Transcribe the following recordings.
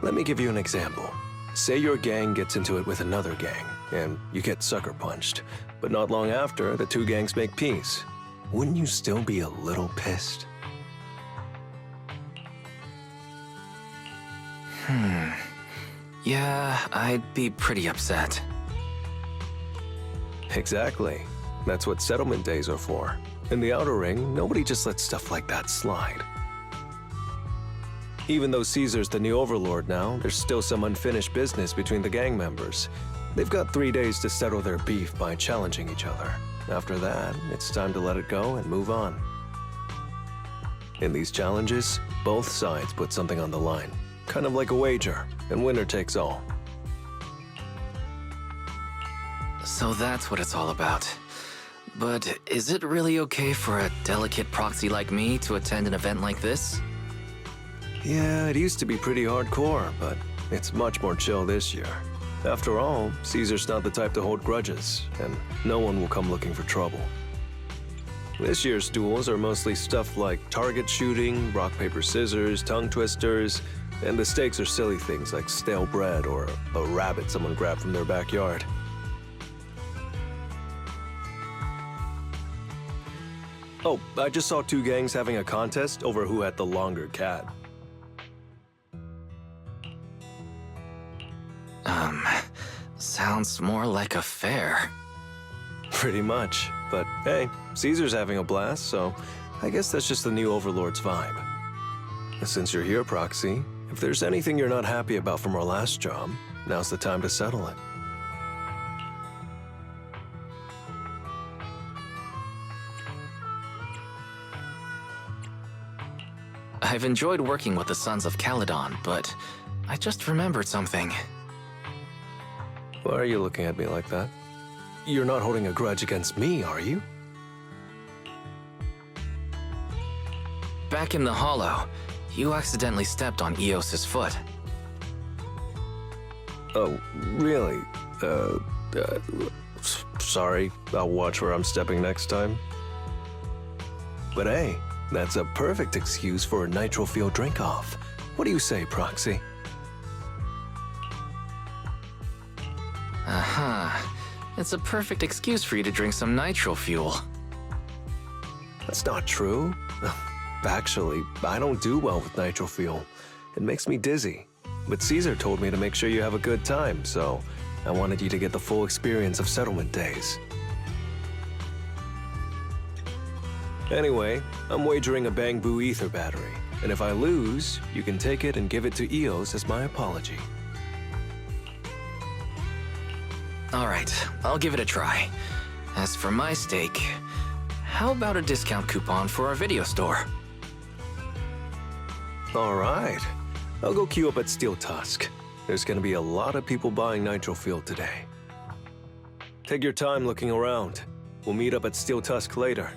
Let me give you an example. Say your gang gets into it with another gang, and you get sucker punched. But not long after, the two gangs make peace. Wouldn't you still be a little pissed? Yeah, I'd be pretty upset. Exactly. That's what settlement days are for. In the Outer Ring, nobody just lets stuff like that slide. Even though Caesar's the new overlord now, there's still some unfinished business between the gang members. They've got 3 days to settle their beef by challenging each other. After that, it's time to let it go and move on. In these challenges, both sides put something on the line. Kind of like a wager, and winner takes all. So that's what it's all about. But is it really okay for a delicate proxy like me to attend an event like this? Yeah, it used to be pretty hardcore, but it's much more chill this year. After all, Caesar's not the type to hold grudges, and no one will come looking for trouble. This year's duels are mostly stuff like target shooting, rock, paper, scissors, tongue twisters, and the stakes are silly things like stale bread or a rabbit someone grabbed from their backyard. Oh, I just saw 2 gangs having a contest over who had the longer cat. Sounds more like a fair. Pretty much. But hey, Caesar's having a blast, so I guess that's just the new Overlord's vibe. Since you're here, Proxy, if there's anything you're not happy about from our last job, now's the time to settle it. I've enjoyed working with the Sons of Caledon, but I just remembered something. Why are you looking at me like that? You're not holding a grudge against me, are you? Back in the Hollow, you accidentally stepped on Eos's foot. Oh, really? Sorry. I'll watch where I'm stepping next time. But hey, that's a perfect excuse for a nitro fuel drink-off. What do you say, Proxy? It's a perfect excuse for you to drink some nitro fuel. That's not true. Actually, I don't do well with nitro fuel. It makes me dizzy. But Caesar told me to make sure you have a good time, so I wanted you to get the full experience of settlement days. Anyway, I'm wagering a Bang Boo ether battery, and if I lose, you can take it and give it to Eos as my apology. Alright, I'll give it a try. As for my stake, how about a discount coupon for our video store? Alright, I'll go queue up at Steel Tusk. There's gonna be a lot of people buying nitro fuel today. Take your time looking around. We'll meet up at Steel Tusk later.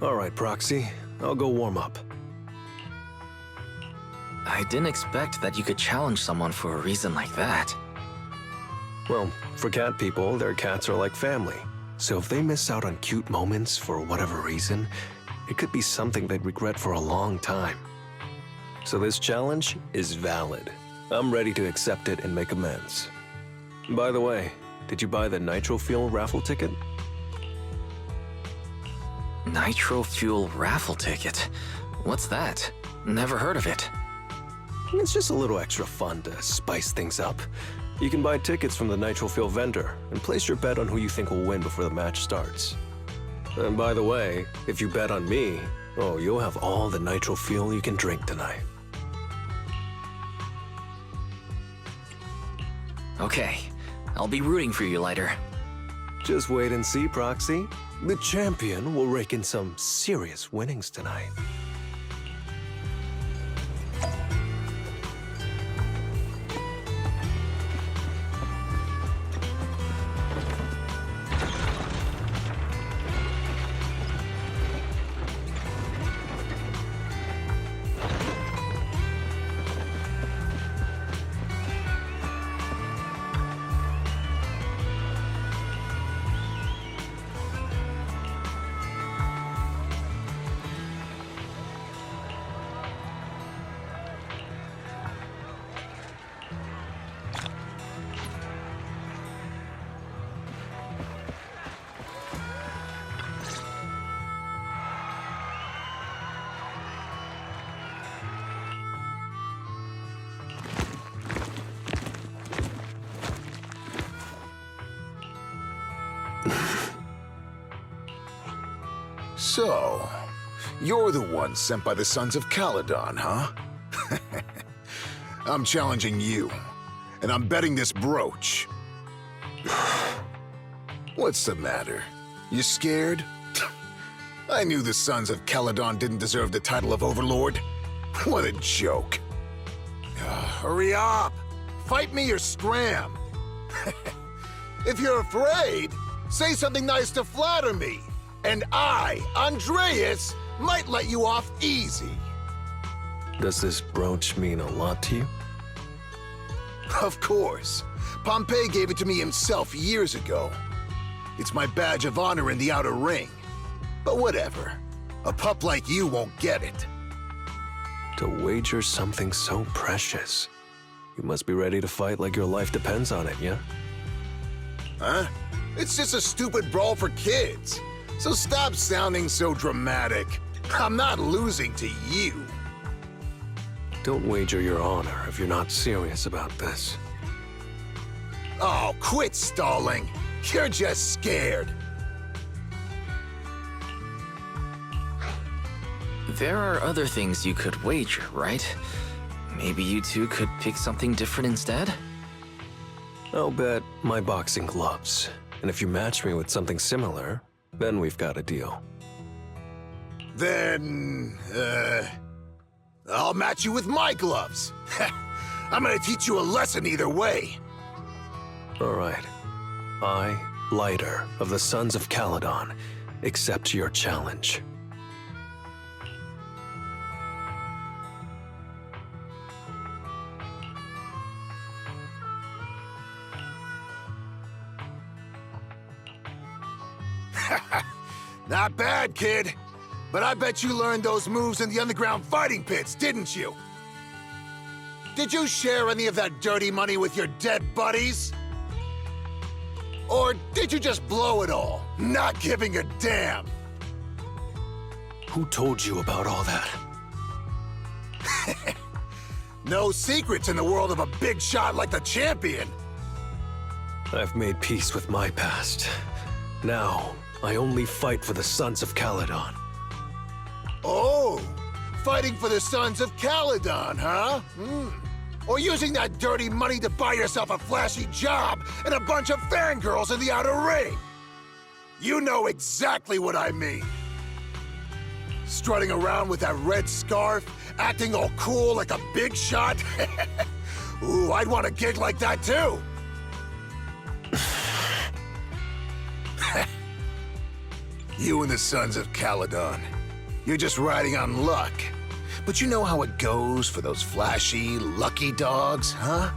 All right, Proxy. I'll go warm up. I didn't expect that you could challenge someone for a reason like that. Well, for cat people, their cats are like family. So if they miss out on cute moments for whatever reason, it could be something they'd regret for a long time. So this challenge is valid. I'm ready to accept it and make amends. By the way, did you buy the Nitro Fuel raffle ticket? Nitro Fuel raffle ticket? What's that? Never heard of it. It's just a little extra fun to spice things up. You can buy tickets from the Nitro Fuel vendor and place your bet on who you think will win before the match starts. And by the way, if you bet on me, oh, you'll have all the Nitro Fuel you can drink tonight. Okay, I'll be rooting for you, Lighter. Just wait and see, Proxy. The champion will rake in some serious winnings tonight. So, you're the one sent by the Sons of Caledon, huh? I'm challenging you, and I'm betting this brooch. What's the matter? You scared? I knew the Sons of Caledon didn't deserve the title of Overlord. What a joke. Hurry up! Fight me or scram! If you're afraid, say something nice to flatter me. And I, Andreas, might let you off easy. Does this brooch mean a lot to you? Of course. Pompey gave it to me himself years ago. It's my badge of honor in the outer ring. But whatever. A pup like you won't get it. To wager something so precious, you must be ready to fight like your life depends on it, yeah? Huh? It's just a stupid brawl for kids. So stop sounding so dramatic. I'm not losing to you. Don't wager your honor if you're not serious about this. Oh, quit stalling. You're just scared. There are other things you could wager, right? Maybe you two could pick something different instead? I'll bet my boxing gloves. And if you match me with something similar, then we've got a deal. Then, I'll match you with my gloves. I'm gonna teach you a lesson either way. All right. I, Lighter of the Sons of Caledon, accept your challenge. Not bad, kid. But I bet you learned those moves in the underground fighting pits, didn't you? Did you share any of that dirty money with your dead buddies? Or did you just blow it all, not giving a damn? Who told you about all that? No secrets in the world of a big shot like the champion. I've made peace with my past. Now, I only fight for the Sons of Caledon. Oh, fighting for the Sons of Caledon, huh? Or using that dirty money to buy yourself a flashy job and a bunch of fangirls in the outer ring. You know exactly what I mean. Strutting around with that red scarf, acting all cool like a big shot. Ooh, I'd want a gig like that too. You and the Sons of Caledon. You're just riding on luck. But you know how it goes for those flashy, lucky dogs, huh?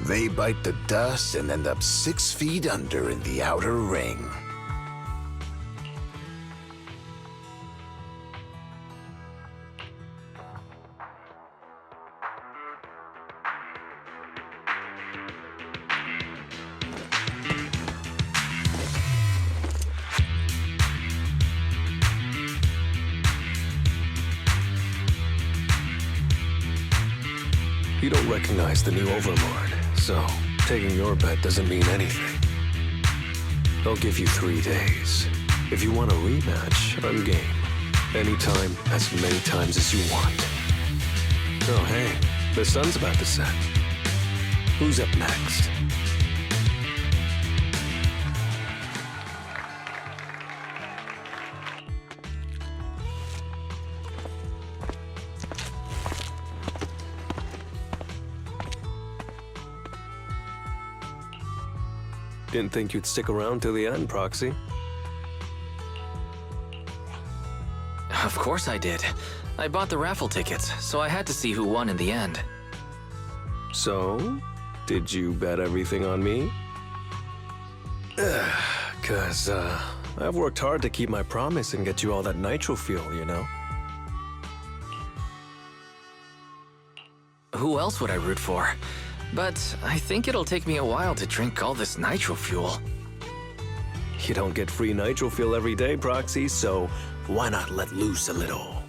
They bite the dust and end up 6 feet under in the outer ring. You don't recognize the new Overlord, so taking your bet doesn't mean anything. I'll give you 3 days. If you want a rematch, I'm game. Anytime, as many times as you want. Oh, hey, the sun's about to set. Who's up next? Didn't think you'd stick around till the end, Proxy. Of course I did. I bought the raffle tickets, so I had to see who won in the end. So, did you bet everything on me? 'Cause I've worked hard to keep my promise and get you all that nitro fuel, you know? Who else would I root for? But I think it'll take me a while to drink all this nitro fuel. You don't get free nitro fuel every day, Proxy, so why not let loose a little?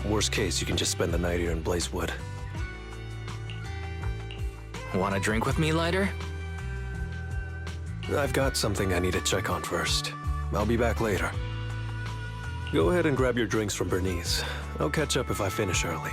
Worst case, you can just spend the night here in Blazewood. Want a drink with me, Lighter? I've got something I need to check on first. I'll be back later. Go ahead and grab your drinks from Bernice. I'll catch up if I finish early.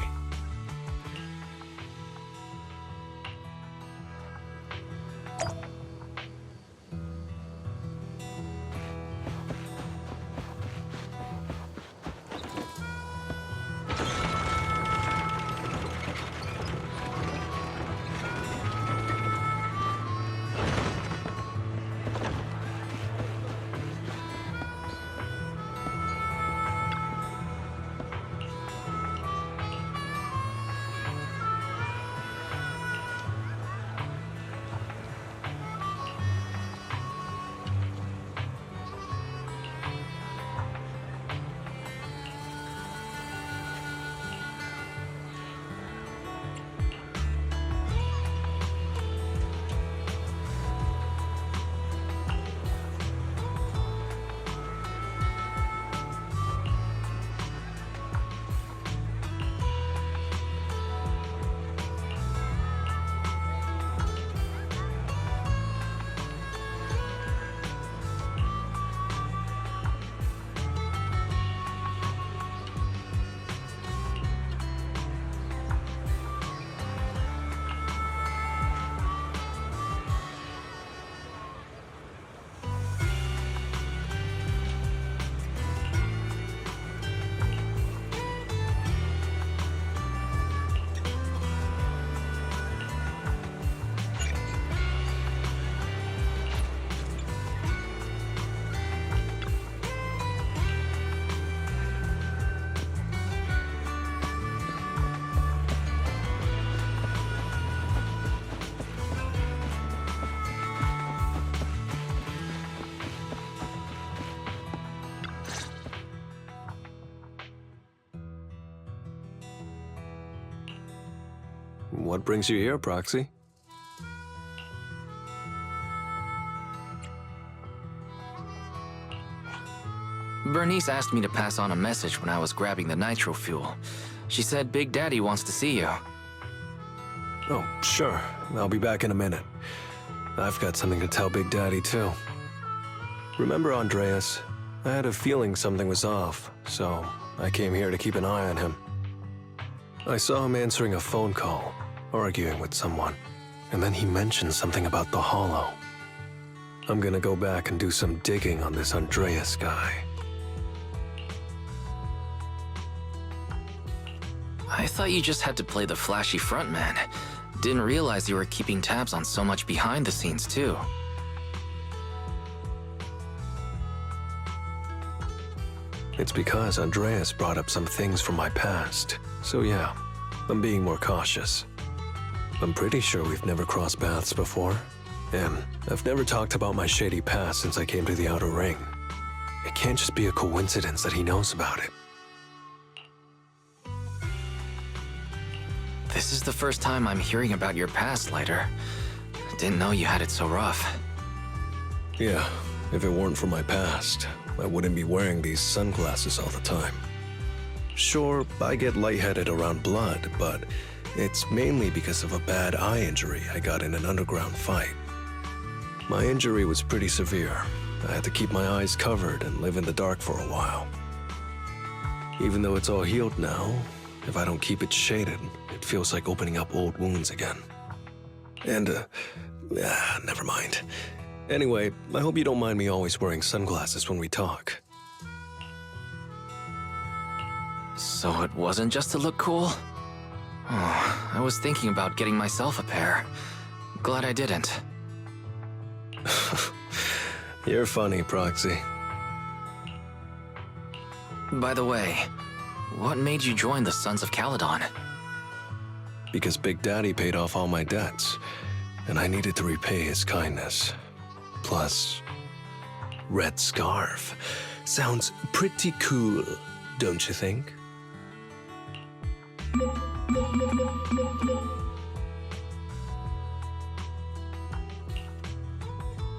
What brings you here, Proxy? Bernice asked me to pass on a message when I was grabbing the nitro fuel. She said Big Daddy wants to see you. Oh, sure. I'll be back in a minute. I've got something to tell Big Daddy, too. Remember Andreas? I had a feeling something was off, so I came here to keep an eye on him. I saw him answering a phone call, arguing with someone, and then he mentioned something about the Hollow. I'm gonna go back and do some digging on this Andreas guy. I thought you just had to play the flashy frontman. Didn't realize you were keeping tabs on so much behind the scenes, too. It's because Andreas brought up some things from my past. So yeah, I'm being more cautious. I'm pretty sure we've never crossed paths before. And I've never talked about my shady past since I came to the Outer Ring. It can't just be a coincidence that he knows about it. This is the first time I'm hearing about your past, Lighter. Didn't know you had it so rough. Yeah, if it weren't for my past, I wouldn't be wearing these sunglasses all the time. Sure, I get lightheaded around blood, but it's mainly because of a bad eye injury I got in an underground fight. My injury was pretty severe. I had to keep my eyes covered and live in the dark for a while. Even though it's all healed now, if I don't keep it shaded, it feels like opening up old wounds again. And, never mind. Anyway, I hope you don't mind me always wearing sunglasses when we talk. So it wasn't just to look cool? Oh, I was thinking about getting myself a pair. Glad I didn't. You're funny, Proxy. By the way, what made you join the Sons of Caledon? Because Big Daddy paid off all my debts, and I needed to repay his kindness. Plus, red scarf. Sounds pretty cool, don't you think?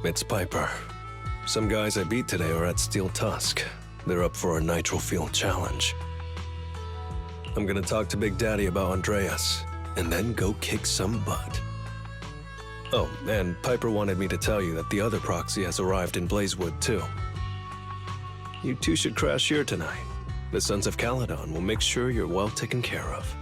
It's Piper. Some guys I beat today are at Steel Tusk. They're up for a Nitro Field challenge. I'm gonna talk to Big Daddy about Andreas, and then go kick some butt. Oh, and Piper wanted me to tell you that the other proxy has arrived in Blazewood, too. You two should crash here tonight. The Sons of Caledon will make sure you're well taken care of.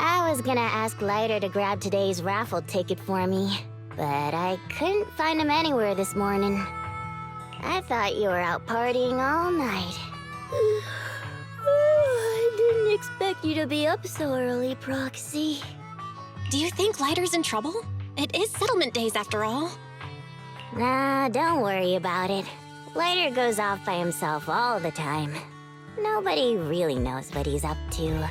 I was gonna ask Lighter to grab today's raffle ticket for me, but I couldn't find him anywhere this morning. I thought you were out partying all night. I didn't expect you to be up so early, Proxy. Do you think Lighter's in trouble? It is settlement days after all. Nah, don't worry about it. Lighter goes off by himself all the time. Nobody really knows what he's up to.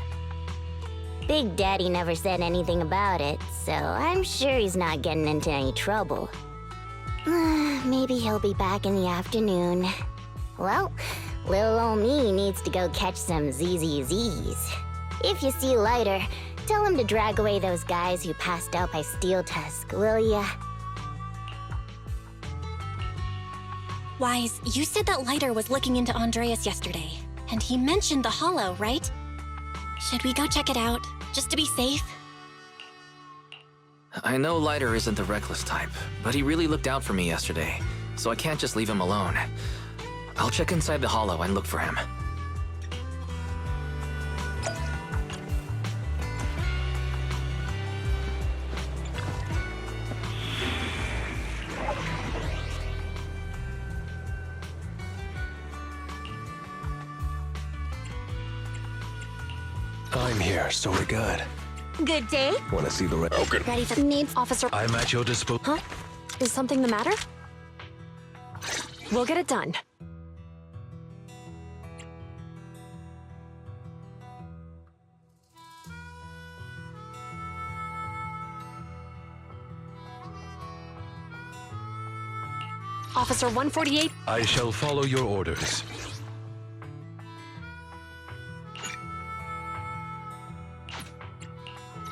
Big Daddy never said anything about it, so I'm sure he's not getting into any trouble. Maybe he'll be back in the afternoon. Well, little ol' me needs to go catch some ZZZs. If you see Lighter, tell him to drag away those guys who passed out by Steel Tusk, will ya? Wise, you said that Lighter was looking into Andreas yesterday, and he mentioned the Hollow, right? Should we go check it out, just to be safe? I know Lighter isn't the reckless type, but he really looked out for me yesterday, so I can't just leave him alone. I'll check inside the Hollow and look for him. I'm here, so we're good. Good day. Want to see the Broken. Ready for needs, officer. I'm at your disposal. Huh? Is something the matter? We'll get it done. Officer 148. I shall follow your orders.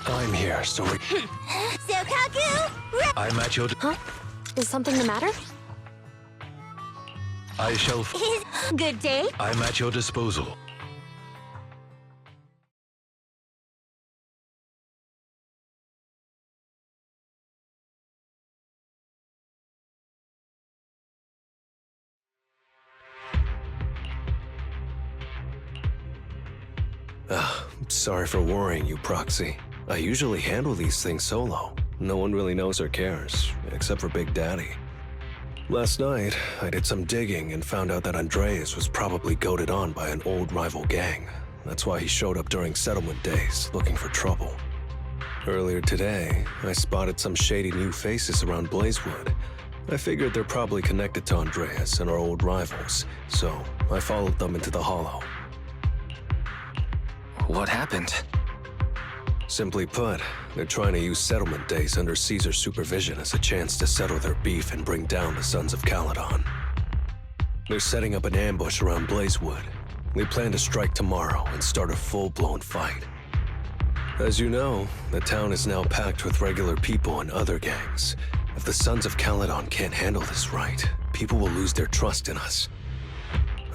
I'm here, so we... Sokaku! I'm at your... Huh? Is something the matter? I shall... Good day. I'm at your disposal. Sorry for worrying you, Proxy. I usually handle these things solo. No one really knows or cares, except for Big Daddy. Last night, I did some digging and found out that Andreas was probably goaded on by an old rival gang. That's why he showed up during settlement days, looking for trouble. Earlier today, I spotted some shady new faces around Blazewood. I figured they're probably connected to Andreas and our old rivals, so I followed them into the Hollow. What happened? Simply put, they're trying to use settlement days under Caesar's supervision as a chance to settle their beef and bring down the Sons of Caledon. They're setting up an ambush around Blazewood. They plan to strike tomorrow and start a full-blown fight. As you know, the town is now packed with regular people and other gangs. If the Sons of Caledon can't handle this right, people will lose their trust in us.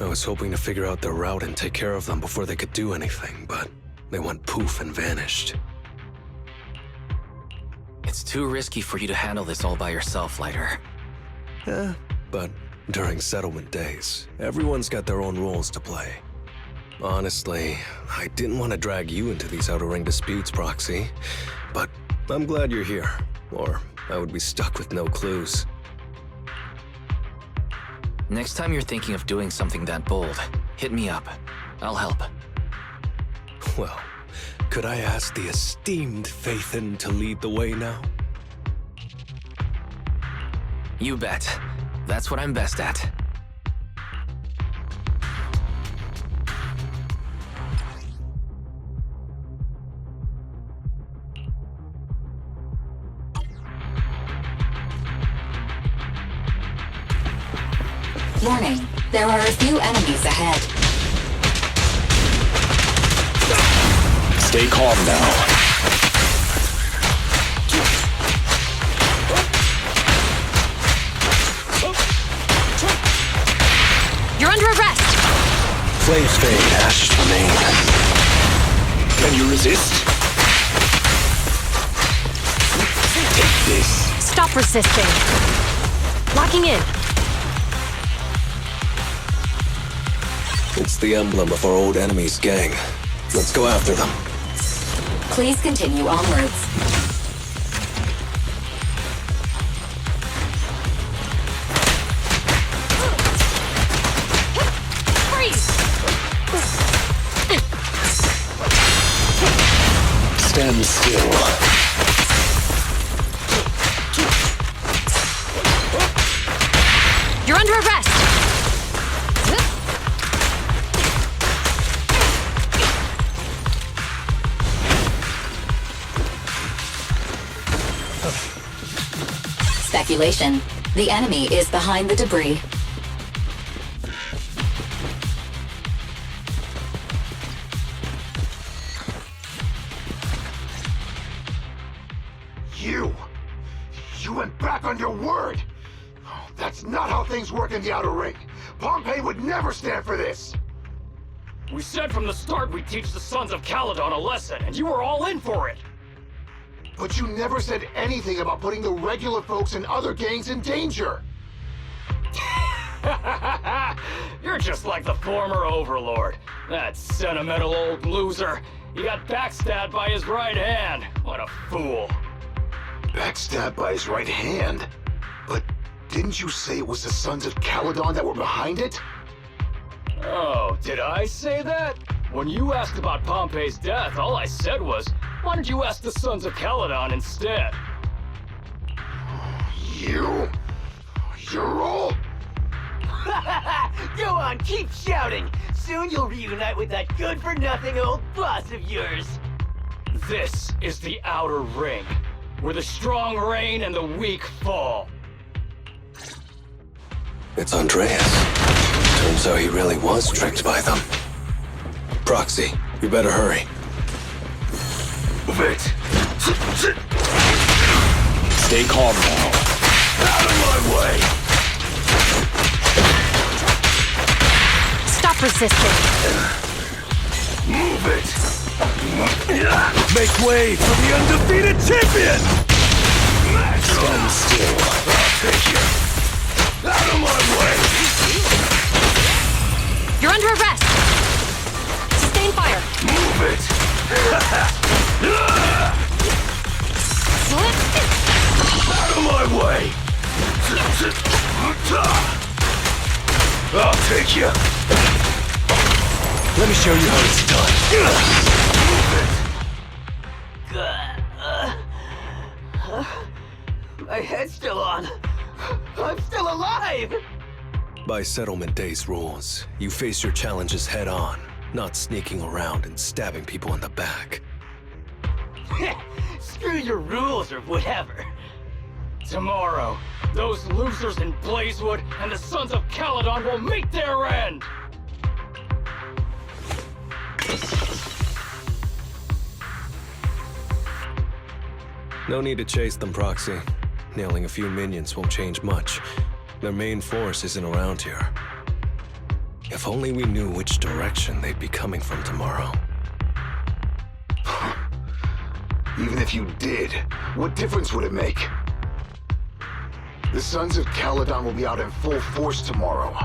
I was hoping to figure out their route and take care of them before they could do anything, but they went poof and vanished. It's too risky for you to handle this all by yourself, Lighter. But during settlement days, everyone's got their own roles to play. Honestly, I didn't want to drag you into these outer ring disputes, Proxy, but I'm glad you're here, or I would be stuck with no clues. Next time you're thinking of doing something that bold, hit me up. I'll help. Well, could I ask the esteemed Phaethon to lead the way now? You bet. That's what I'm best at. Warning, there are a few enemies ahead. Stay calm now. You're under arrest! Flames fade, ashes remain. Can you resist? Take this. Stop resisting. Locking in. It's the emblem of our old enemy's gang. Let's go after them. Please continue onwards. Freeze! Stand still. You're under arrest! Speculation. The enemy is behind the debris. You went back on your word! That's not how things work in the Outer Ring. Pompey would never stand for this! We said from the start we'd teach the Sons of Caledon a lesson, and you were all in for it! But you never said anything about putting the regular folks and other gangs in danger! You're just like the former Overlord. That sentimental old loser. He got backstabbed by his right hand. What a fool. Backstabbed by his right hand? But didn't you say it was the Sons of Caledon that were behind it? Oh, did I say that? When you asked about Pompey's death, all I said was, Why don't you ask the Sons of Caledon instead? You're all... Go on, keep shouting! Soon you'll reunite with that good-for-nothing old boss of yours! This is the Outer Ring, where the strong reign and the weak fall. It's Andreas. Turns out he really was tricked by them. Proxy, you better hurry. Move it! Stay calm now. Out of my way! Stop resisting. Move it! Make way for the undefeated champion! Stand still. I'll take you! Out of my way! You're under arrest. Sustain fire. Move it! Out of my way! I'll take you! Let me show you how it's done. My head's still on. I'm still alive! By Settlement Day's rules, you face your challenges head on, not sneaking around and stabbing people in the back. Screw your rules or whatever. Tomorrow, those losers in Blazewood and the Sons of Caledon will meet their end! No need to chase them, Proxy. Nailing a few minions won't change much. Their main force isn't around here. If only we knew which direction they'd be coming from tomorrow. Even if you did, what difference would it make? The Sons of Caledon will be out in full force tomorrow.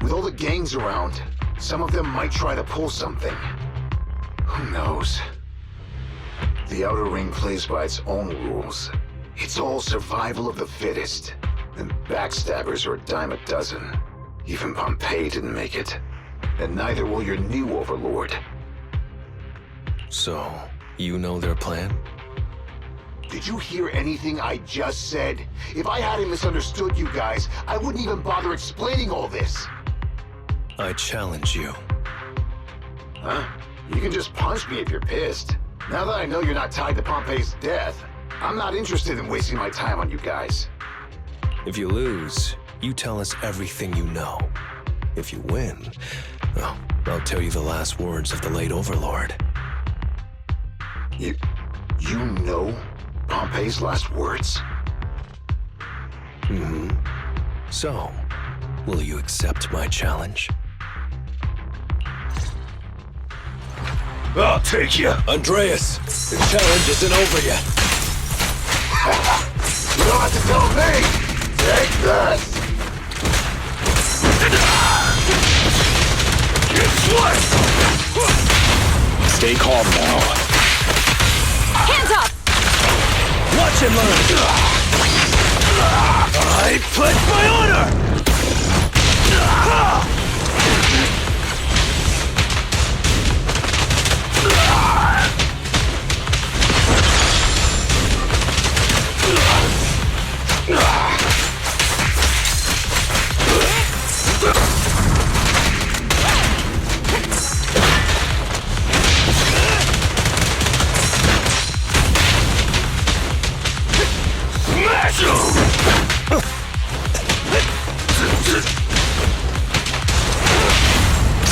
With all the gangs around, some of them might try to pull something. Who knows? The Outer Ring plays by its own rules. It's all survival of the fittest. And backstabbers are a dime a dozen. Even Pompeii didn't make it. And neither will your new overlord. So, you know their plan? Did you hear anything I just said? If I hadn't misunderstood you guys, I wouldn't even bother explaining all this. I challenge you. Huh? You can just punch me if you're pissed. Now that I know you're not tied to Pompeii's death, I'm not interested in wasting my time on you guys. If you lose, you tell us everything you know. If you win, well, I'll tell you the last words of the late overlord. You know Pompeii's last words? Mm-hmm. So, will you accept my challenge? I'll take you. Andreas, the challenge isn't over yet. You don't have to tell me. Take this. Get sliced. Stay calm now. Hands up! Watch and learn. I pledge my honor!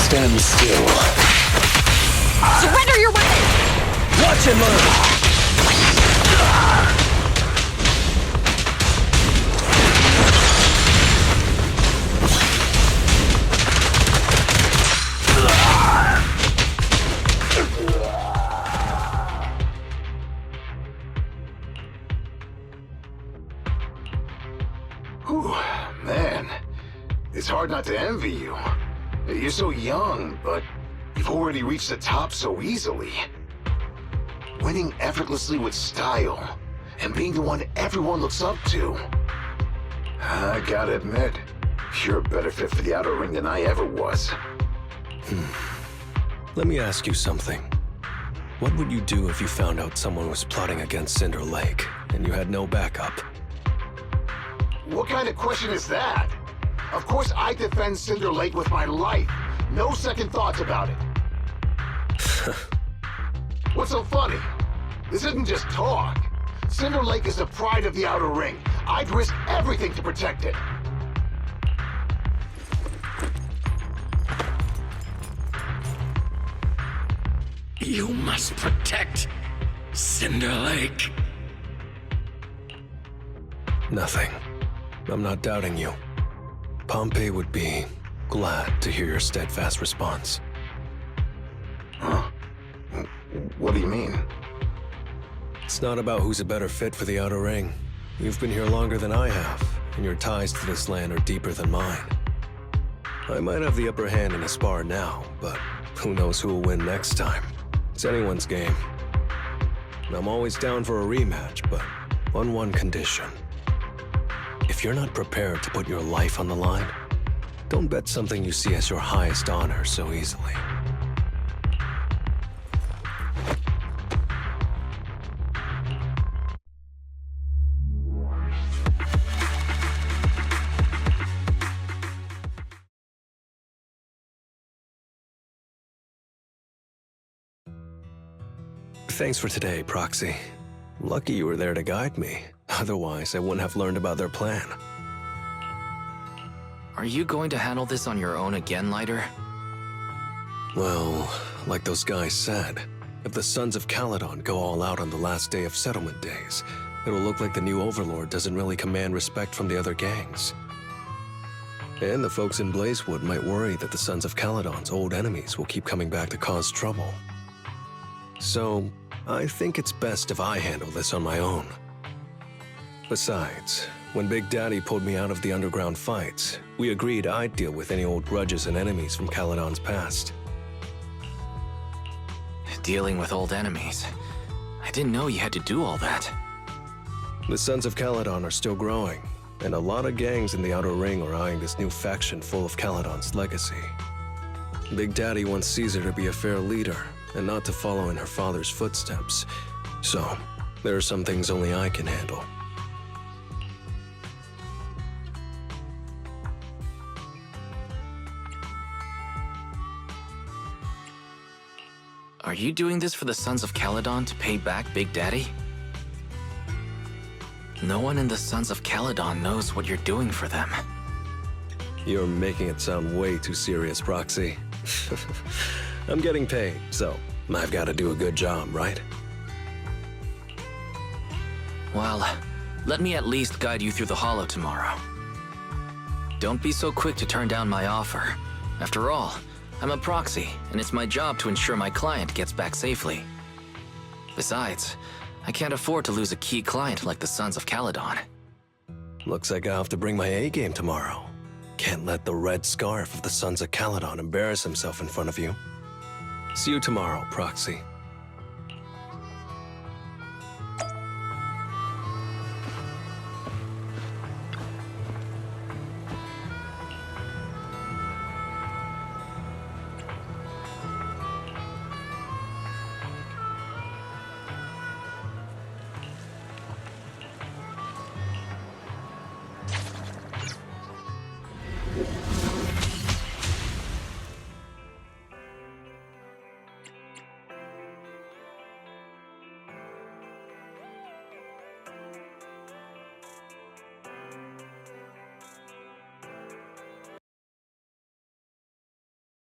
Stand still. Surrender your weapon! Watch and learn! Whew, man, it's hard not to envy you. You're so young, but you've already reached the top so easily. Winning effortlessly with style, and being the one everyone looks up to. I gotta admit, you're a better fit for the Outer Ring than I ever was. Let me ask you something. What would you do if you found out someone was plotting against Cinder Lake, and you had no backup? What kind of question is that? Of course I defend Cinder Lake with my life. No second thoughts about it. What's so funny? This isn't just talk. Cinder Lake is the pride of the Outer Ring. I'd risk everything to protect it. You must protect Cinder Lake. Nothing. I'm not doubting you. Pompey would be glad to hear your steadfast response. Huh? What do you mean? It's not about who's a better fit for the Outer Ring. You've been here longer than I have, and your ties to this land are deeper than mine. I might have the upper hand in a spar now, but who knows who will win next time. It's anyone's game. I'm always down for a rematch, but on one condition. If you're not prepared to put your life on the line, don't bet something you see as your highest honor so easily. Thanks for today, Proxy. Lucky you were there to guide me. Otherwise, I wouldn't have learned about their plan. Are you going to handle this on your own again, Lighter? Well, like those guys said, if the Sons of Caledon go all out on the last day of settlement days, it'll look like the new Overlord doesn't really command respect from the other gangs. And the folks in Blazewood might worry that the Sons of Caledon's old enemies will keep coming back to cause trouble. So, I think it's best if I handle this on my own. Besides, when Big Daddy pulled me out of the underground fights, we agreed I'd deal with any old grudges and enemies from Caledon's past. Dealing with old enemies. I didn't know you had to do all that. The Sons of Caledon are still growing, and a lot of gangs in the Outer Ring are eyeing this new faction full of Caledon's legacy. Big Daddy wants Caesar to be a fair leader, and not to follow in her father's footsteps. So, there are some things only I can handle. Are you doing this for the Sons of Caledon to pay back Big Daddy? No one in the Sons of Caledon knows what you're doing for them. You're making it sound way too serious, Proxy. I'm getting paid, so I've got to do a good job, right? Well, let me at least guide you through the Hollow tomorrow. Don't be so quick to turn down my offer. After all, I'm a proxy, and it's my job to ensure my client gets back safely. Besides, I can't afford to lose a key client like the Sons of Caledon. Looks like I'll have to bring my A-game tomorrow. Can't let the red scarf of the Sons of Caledon embarrass himself in front of you. See you tomorrow, Proxy.